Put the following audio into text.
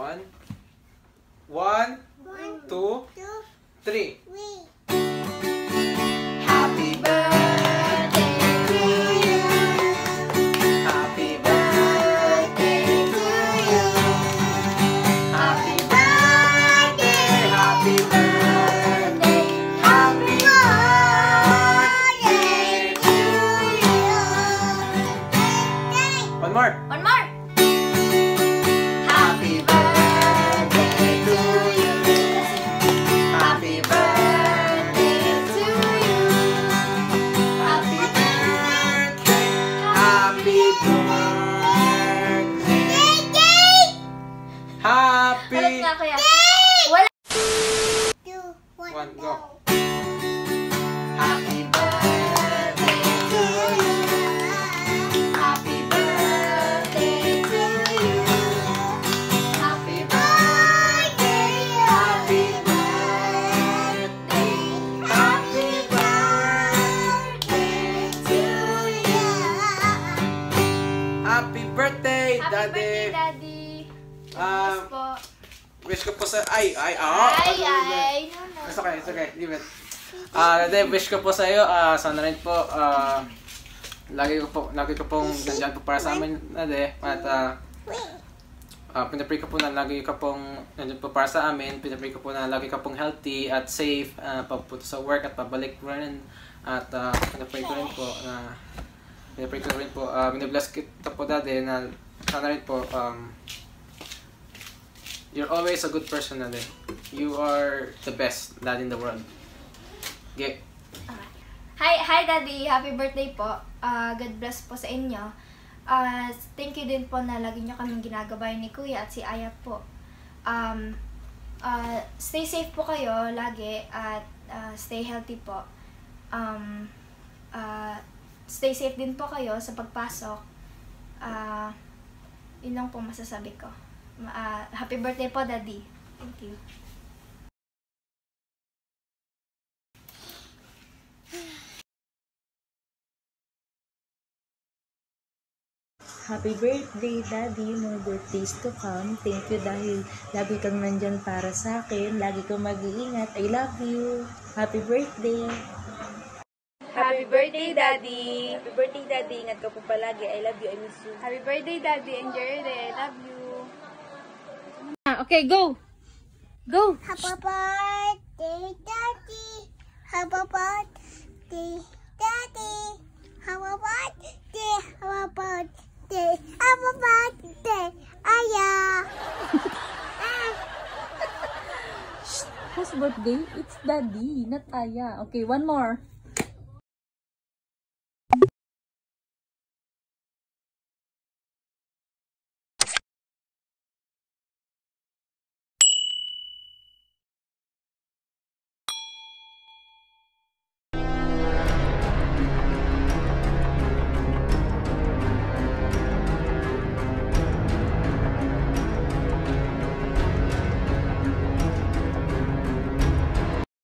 One. One, two, three. Happy birthday to you. Happy birthday to you. Happy birthday, happy birthday, happy birthday to you. One more. One more. Happy birthday to you. Happy birthday to you. Happy birthday. Happy birthday. Happy. Ulit nga kuya. Wala. One, go. Happy birthday to you. Happy birthday to you. Happy birthday. Happy birthday. Happy birthday to you. Happy birthday, Happy Daddy. birthday, Daddy. Yes po. Wish ko po sa... Ay. Ay. No, no. It's okay. Leave it. Daddy, wish ko po sa iyo. Sana rin po, lagi ko pong nandiyan po para sa amin, Daddy. At, pinapray ko po na lagi ka pong nandiyan po para sa amin. Pinapray ko po na lagi ka pong healthy at safe, papunta sa work at pabalik rin. At, pinapray ko rin po, binabless kita po, Daddy, na sana rin po, you're always a good person, Daddy. You are the best dad in the world. Okay. Hi Daddy, happy birthday po. God bless po sa inyo. Thank you din po na lagi niyo kaming ginagabayan ni Kuya at si Aya po. Stay safe po kayo lagi at stay healthy po. Stay safe din po kayo sa pagpasok. Yun lang po masasabi ko. Happy birthday po, Daddy. Thank you. Happy birthday, Daddy. More birthdays to come. Thank you dahil lagi kang nandyan para sa akin. Lagi kang mag-iingat. I love you. Happy birthday. Happy birthday, Daddy! Happy birthday, Daddy. Ingat ka po palagi. I love you. I miss you. Happy birthday, Daddy! Enjoy your day! Love you! Okay, go! Go! Happy birthday, Daddy. Happy birthday, Daddy. Happy birthday, happy birthday, happy birthday, Aya. Whose birthday? It's Daddy, not Aya. Okay, one more.